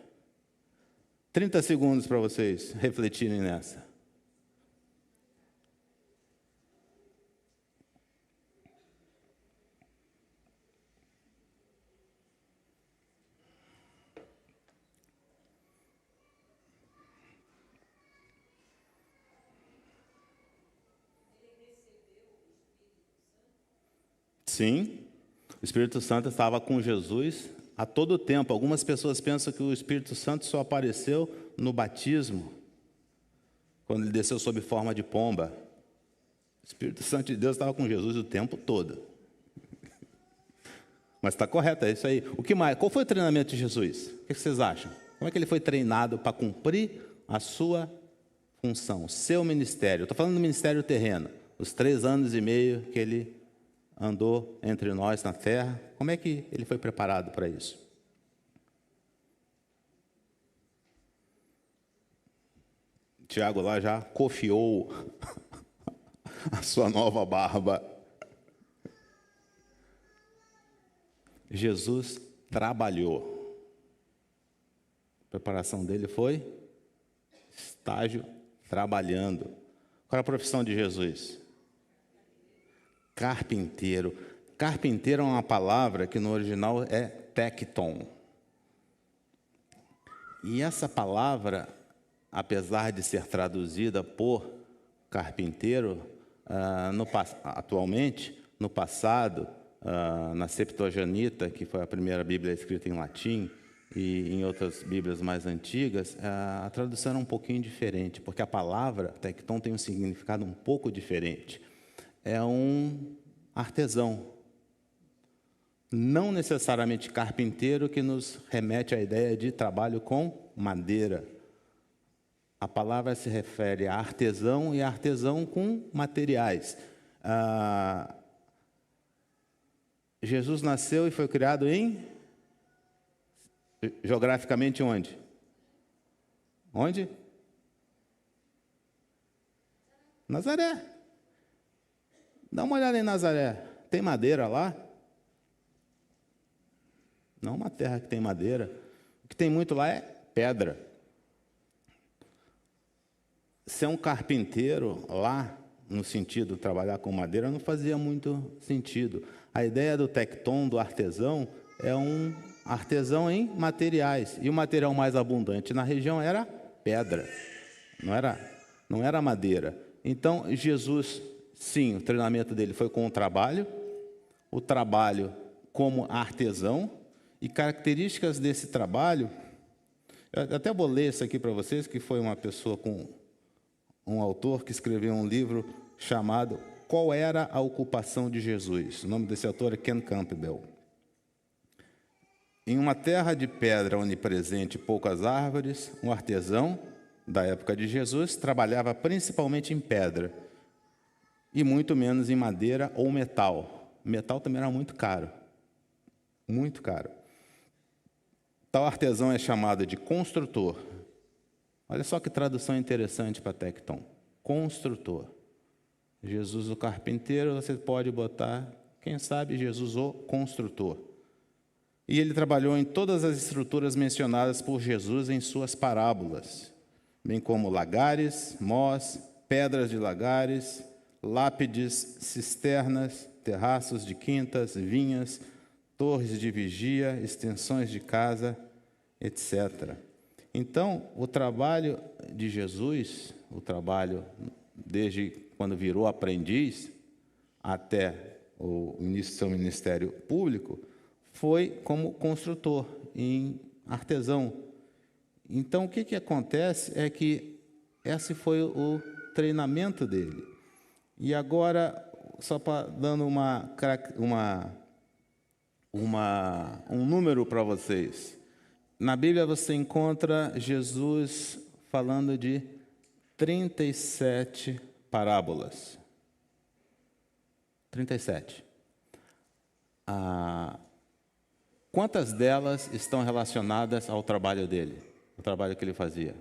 30 segundos para vocês refletirem nessa. Sim, o Espírito Santo estava com Jesus a todo tempo. Algumas pessoas pensam que o Espírito Santo só apareceu no batismo, quando ele desceu sob forma de pomba. O Espírito Santo de Deus estava com Jesus o tempo todo. Mas está correto, é isso aí. O que mais? Qual foi o treinamento de Jesus? O que vocês acham? Como é que ele foi treinado para cumprir a sua função, o seu ministério? Estou falando do ministério terreno, os 3 anos e meio que ele andou entre nós na terra. Como é que ele foi preparado para isso? Tiago lá já cofiou a sua nova barba. Jesus trabalhou. A preparação dele foi estágio trabalhando. Qual era a profissão de Jesus? Carpinteiro. Carpinteiro é uma palavra que no original é tecton. E essa palavra, apesar de ser traduzida por carpinteiro, atualmente, no passado, na Septuaginta, que foi a primeira Bíblia escrita em latim, e em outras Bíblias mais antigas, a tradução era um pouquinho diferente, porque a palavra tecton tem um significado um pouco diferente. É um artesão não necessariamente carpinteiro, que nos remete à ideia de trabalho com madeira. A palavra se refere a artesão, e a artesão com materiais. Jesus nasceu e foi criado geograficamente onde? Onde? Nazaré. Dá uma olhada em Nazaré. Tem madeira lá? Não uma terra que tem madeira. O que tem muito lá é pedra. Ser um carpinteiro lá, no sentido de trabalhar com madeira, não fazia muito sentido. A ideia do tecton, do artesão, é um artesão em materiais. E o material mais abundante na região era pedra, não era madeira. Então, Jesus, sim, o treinamento dele foi com o trabalho como artesão, e características desse trabalho, eu até vou ler isso aqui para vocês, que foi uma pessoa um autor que escreveu um livro chamado Qual era a ocupação de Jesus? O nome desse autor é Ken Campbell. Em uma terra de pedra onipresente e poucas árvores, um artesão da época de Jesus trabalhava principalmente em pedra e muito menos em madeira ou metal. Metal também era muito caro, muito caro. Tal artesão é chamado de construtor. Olha só que tradução interessante para tecton. Construtor. Jesus o carpinteiro, você pode botar, quem sabe, Jesus o construtor. E ele trabalhou em todas as estruturas mencionadas por Jesus em suas parábolas, bem como lagares, mós, pedras de lagares, lápides, cisternas, terraços de quintas, vinhas, torres de vigia, extensões de casa, etc. Então, o trabalho de Jesus, o trabalho desde quando virou aprendiz até o início do seu ministério público, foi como construtor, em artesão. Então, o que acontece é que esse foi o treinamento dele. E agora, só para dando um número para vocês. Na Bíblia você encontra Jesus falando de 37 parábolas. 37. Quantas delas estão relacionadas ao trabalho dele? O trabalho que ele fazia?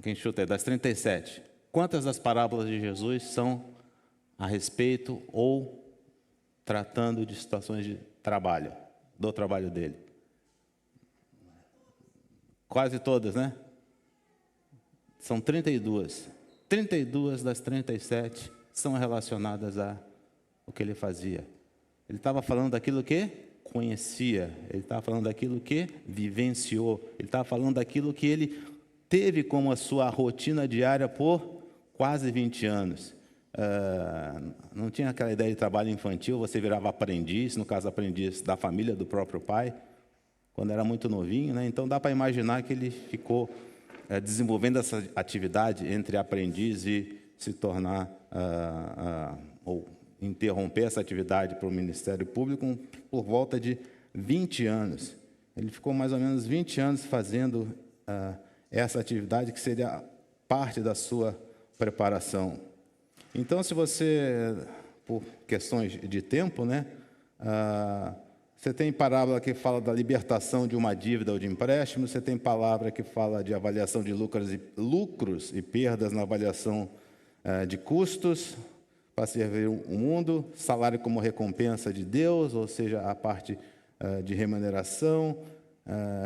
Quem chuta aí? Das 37. Quantas das parábolas de Jesus são a respeito ou tratando de situações de trabalho, do trabalho dele? Quase todas, né? São 32. 32 das 37 são relacionadas ao que ele fazia. Ele estava falando daquilo que conhecia, ele estava falando daquilo que vivenciou, ele estava falando daquilo que ele teve como a sua rotina diária por quase 20 anos. Não tinha aquela ideia de trabalho infantil, você virava aprendiz, no caso aprendiz da família do próprio pai, quando era muito novinho, né? Então dá para imaginar que ele ficou desenvolvendo essa atividade entre aprendiz e se tornar, ou interromper essa atividade para o Ministério Público por volta de 20 anos. Ele ficou mais ou menos 20 anos fazendo essa atividade, que seria parte da sua preparação. Então, se você, por questões de tempo, né, você tem parábola que fala da libertação de uma dívida ou de empréstimo, você tem palavra que fala de avaliação de lucros e perdas na avaliação de custos para servir o mundo, salário como recompensa de Deus, ou seja, a parte de remuneração,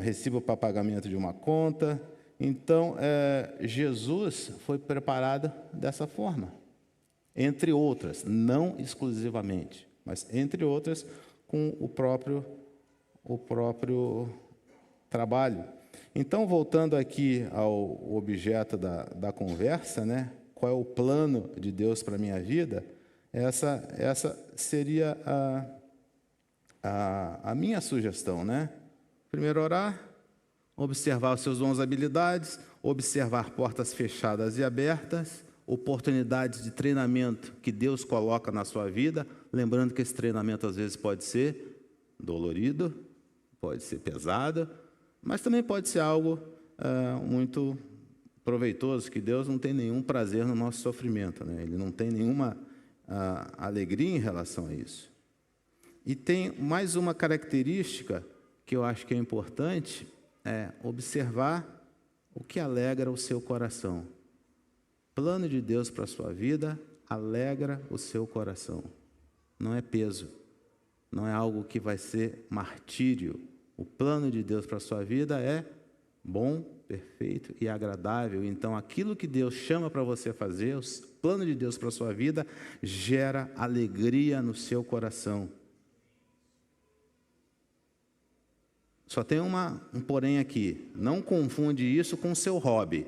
recibo para pagamento de uma conta. Então, Jesus foi preparado dessa forma, entre outras, não exclusivamente, mas entre outras, com o próprio trabalho. Então, voltando aqui ao objeto da conversa, né? Qual é o plano de Deus para a minha vida? Essa seria a minha sugestão, né? Primeiro, orar, observar os seus dons e habilidades, observar portas fechadas e abertas, oportunidades de treinamento que Deus coloca na sua vida, lembrando que esse treinamento às vezes pode ser dolorido, pode ser pesado, mas também pode ser algo muito proveitoso, que Deus não tem nenhum prazer no nosso sofrimento, né? Ele não tem nenhuma alegria em relação a isso. E tem mais uma característica que eu acho que é importante, é observar o que alegra o seu coração. Plano de Deus para a sua vida alegra o seu coração. Não é peso, não é algo que vai ser martírio. O plano de Deus para a sua vida é bom, perfeito e agradável. Então, aquilo que Deus chama para você fazer, o plano de Deus para a sua vida, gera alegria no seu coração. Só tem um porém aqui. Não confunde isso com o seu hobby.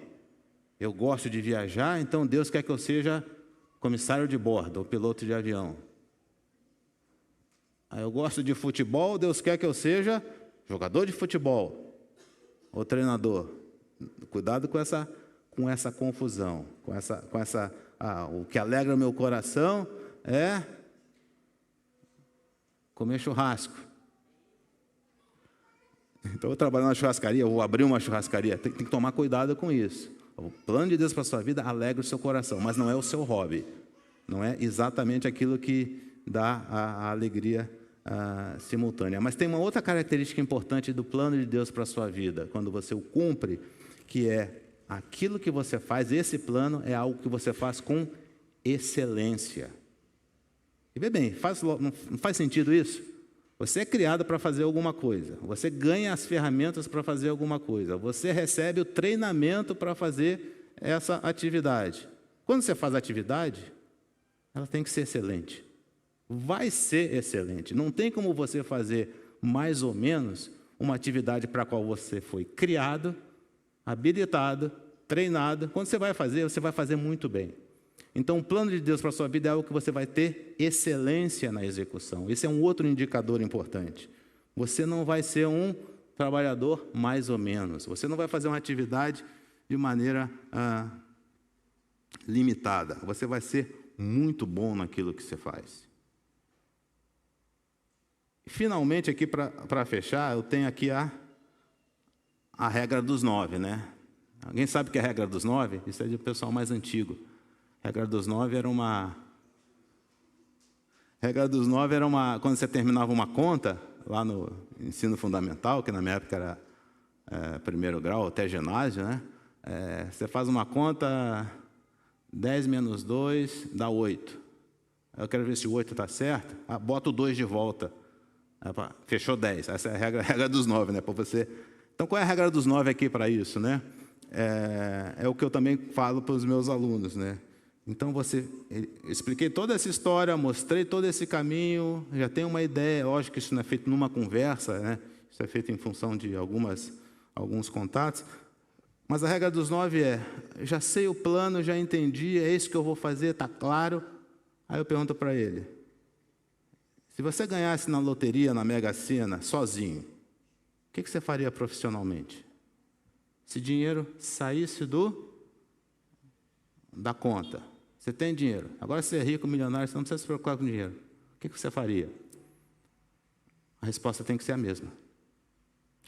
Eu gosto de viajar, então Deus quer que eu seja comissário de bordo ou piloto de avião. Eu gosto de futebol, Deus quer que eu seja jogador de futebol ou treinador. Cuidado com essa confusão, o que alegra o meu coração é comer churrasco. Então, eu trabalho na churrascaria, eu vou abrir uma churrascaria, tem que tomar cuidado com isso. O plano de Deus para a sua vida alegra o seu coração, mas não é o seu hobby. Não é exatamente aquilo que dá a alegria simultânea. Mas tem uma outra característica importante do plano de Deus para a sua vida, quando você o cumpre, que é aquilo que você faz, esse plano é algo que você faz com excelência. E vê bem, não faz sentido isso? Você é criado para fazer alguma coisa, você ganha as ferramentas para fazer alguma coisa, você recebe o treinamento para fazer essa atividade. Quando você faz a atividade, ela tem que ser excelente. Vai ser excelente. Não tem como você fazer mais ou menos uma atividade para a qual você foi criado, habilitado, treinado. Quando você vai fazer muito bem. Então, o plano de Deus para a sua vida é algo que você vai ter excelência na execução. Esse é um outro indicador importante. Você não vai ser um trabalhador mais ou menos. Você não vai fazer uma atividade de maneira limitada. Você vai ser muito bom naquilo que você faz. E, finalmente, aqui para fechar, eu tenho aqui a regra dos 9, né? Alguém sabe o que é a regra dos 9? Isso é de pessoal mais antigo. A regra dos 9 era quando você terminava uma conta, lá no ensino fundamental, que na minha época era primeiro grau, até ginásio, né? Você faz uma conta, 10 menos 2 dá 8. Eu quero ver se o 8 está certo, bota o 2 de volta. Fechou 10. Essa é a regra dos 9, né? Para você. Então, qual é a regra dos 9 aqui para isso, né? É o que eu também falo para os meus alunos, né? Então, eu expliquei toda essa história, mostrei todo esse caminho, já tenho uma ideia. Lógico que isso não é feito numa conversa, né? Isso é feito em função de alguns contatos. Mas a regra dos 9 já sei o plano, já entendi, é isso que eu vou fazer, está claro. Aí eu pergunto para ele, se você ganhasse na loteria, na Mega Sena, sozinho, o que você faria profissionalmente? Se dinheiro saísse da conta, você tem dinheiro, agora você é rico, milionário, você não precisa se preocupar com dinheiro. O que você faria? A resposta tem que ser a mesma.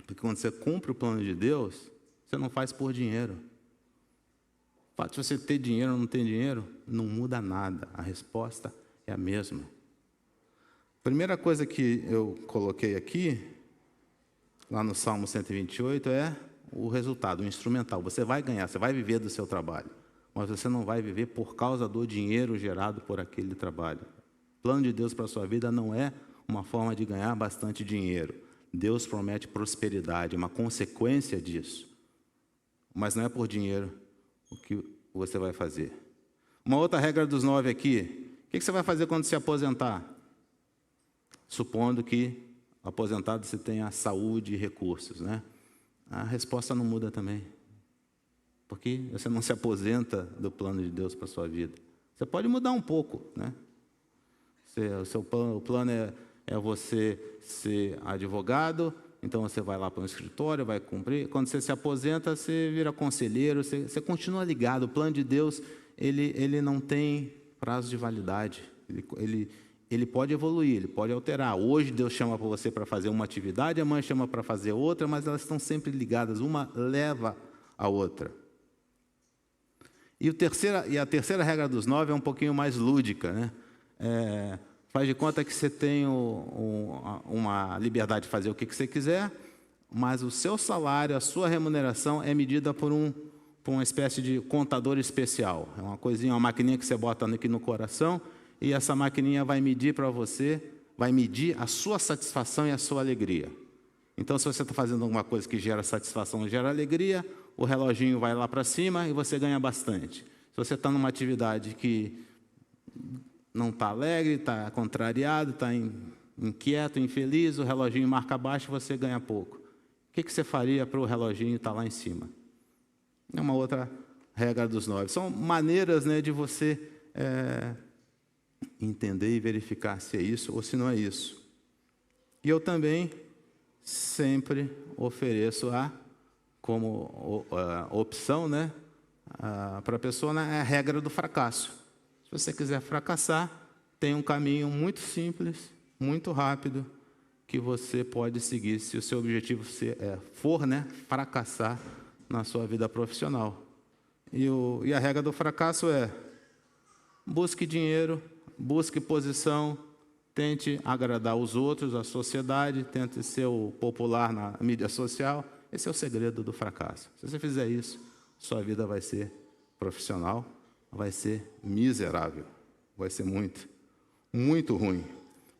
Porque quando você cumpre o plano de Deus, você não faz por dinheiro. O fato de você ter dinheiro ou não ter dinheiro, não muda nada. A resposta é a mesma. A primeira coisa que eu coloquei aqui, lá no Salmo 128, é o resultado, o instrumental. Você vai ganhar, você vai viver do seu trabalho. Mas você não vai viver por causa do dinheiro gerado por aquele trabalho. O plano de Deus para a sua vida não é uma forma de ganhar bastante dinheiro. Deus promete prosperidade, uma consequência disso. Mas não é por dinheiro o que você vai fazer. Uma outra regra dos 9 aqui. O que você vai fazer quando se aposentar? Supondo que aposentado você tenha saúde e recursos, né? A resposta não muda também. Porque você não se aposenta do plano de Deus para a sua vida. Você pode mudar um pouco, né? O plano é você ser advogado, então você vai lá para um escritório, vai cumprir. Quando você se aposenta, você vira conselheiro, você continua ligado. O plano de Deus, ele não tem prazo de validade. Ele pode evoluir, ele pode alterar. Hoje Deus chama para você para fazer uma atividade, amanhã chama para fazer outra, mas elas estão sempre ligadas, uma leva a outra. E a terceira regra dos 9 é um pouquinho mais lúdica, né? Faz de conta que você tem uma liberdade de fazer o que você quiser, mas o seu salário, a sua remuneração é medida por uma espécie de contador especial. É uma coisinha, uma maquininha que você bota aqui no coração, e essa maquininha vai medir para você, vai medir a sua satisfação e a sua alegria. Então, se você está fazendo alguma coisa que gera satisfação e gera alegria, o reloginho vai lá para cima e você ganha bastante. Se você está numa atividade que não está alegre, está contrariado, está inquieto, infeliz, o reloginho marca baixo e você ganha pouco. O que você faria para o reloginho estar lá em cima? É uma outra regra dos 9. São maneiras, né, de você entender e verificar se é isso ou se não é isso. E eu também sempre ofereço como opção, né, para a pessoa, né, a regra do fracasso. Se você quiser fracassar, tem um caminho muito simples, muito rápido, que você pode seguir se o seu objetivo for, né, fracassar na sua vida profissional. E a regra do fracasso é: busque dinheiro, busque posição, tente agradar os outros, a sociedade, tente ser o popular na mídia social. Esse é o segredo do fracasso. Se você fizer isso, sua vida vai ser profissional, vai ser miserável, vai ser muito, muito ruim.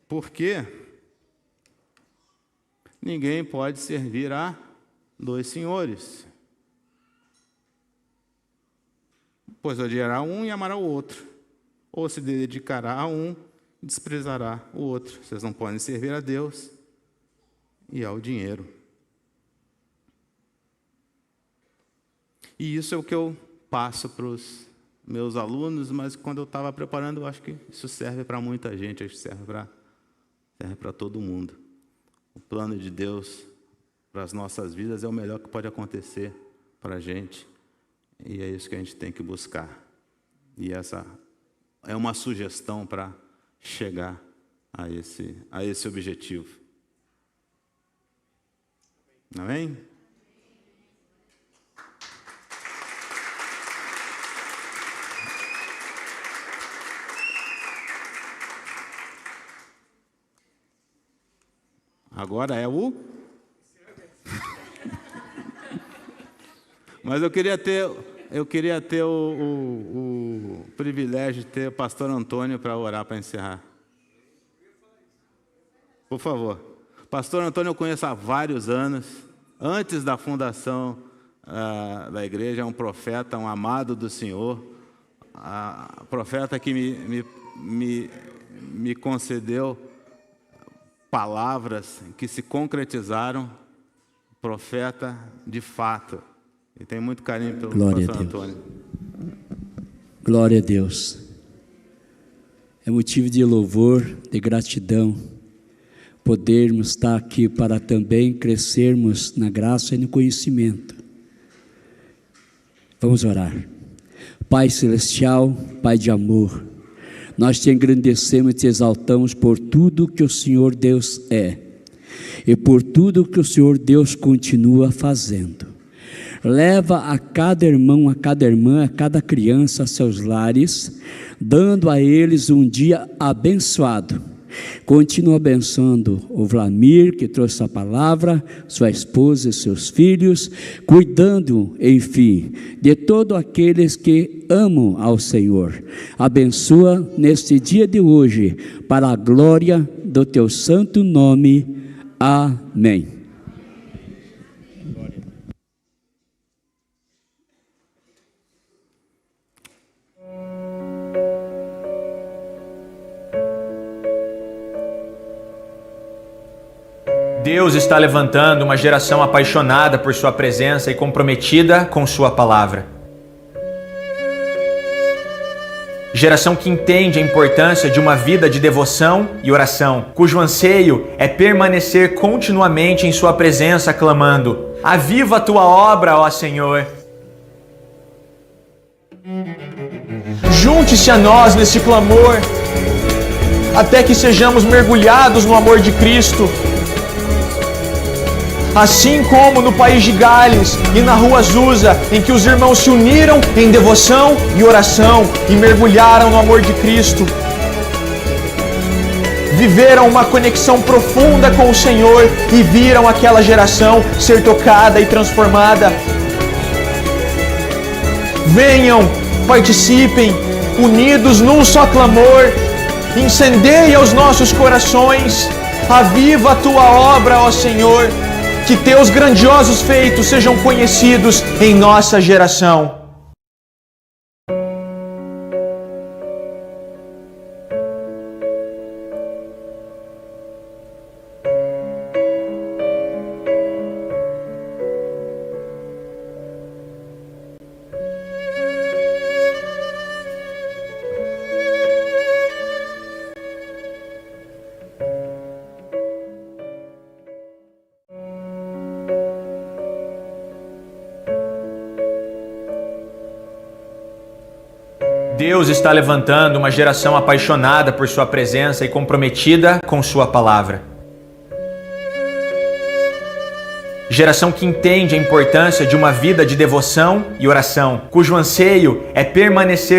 Porque ninguém pode servir a 2 senhores, pois odiará um e amará o outro, ou se dedicará a um e desprezará o outro. Vocês não podem servir a Deus e ao dinheiro. E isso é o que eu passo para os meus alunos, mas quando eu estava preparando, eu acho que isso serve para muita gente, acho que serve para todo mundo. O plano de Deus para as nossas vidas é o melhor que pode acontecer para a gente, e é isso que a gente tem que buscar. E essa é uma sugestão para chegar a esse objetivo. Amém? Agora é o... Mas eu queria ter o privilégio de ter o pastor Antônio para orar, para encerrar. Por favor. Pastor Antônio eu conheço há vários anos, antes da fundação da igreja, é um profeta, um amado do Senhor, profeta que me concedeu palavras que se concretizaram, profeta de fato. E tenho muito carinho pelo pastor Antônio. Glória a Deus. É motivo de louvor, de gratidão, podermos estar aqui para também crescermos na graça e no conhecimento. Vamos orar. Pai Celestial, Pai de amor, nós te engrandecemos e te exaltamos por tudo que o Senhor Deus é e por tudo que o Senhor Deus continua fazendo. Leva a cada irmão, a cada irmã, a cada criança a seus lares, dando a eles um dia abençoado. Continua abençoando o Vlamir, que trouxe a palavra, sua esposa e seus filhos, cuidando, enfim, de todos aqueles que amam ao Senhor. Abençoa neste dia de hoje, para a glória do teu santo nome. Amém. Deus está levantando uma geração apaixonada por sua presença e comprometida com sua palavra. Geração que entende a importância de uma vida de devoção e oração, cujo anseio é permanecer continuamente em sua presença, clamando: aviva a tua obra, ó Senhor. Junte-se a nós nesse clamor, até que sejamos mergulhados no amor de Cristo. Assim como no país de Gales e na rua Azusa, em que os irmãos se uniram em devoção e oração e mergulharam no amor de Cristo. Viveram uma conexão profunda com o Senhor e viram aquela geração ser tocada e transformada. Venham, participem, unidos num só clamor. Incendeia os nossos corações. Aviva a tua obra, ó Senhor. Que teus grandiosos feitos sejam conhecidos em nossa geração. Deus está levantando uma geração apaixonada por sua presença e comprometida com sua palavra. Geração que entende a importância de uma vida de devoção e oração, cujo anseio é permanecer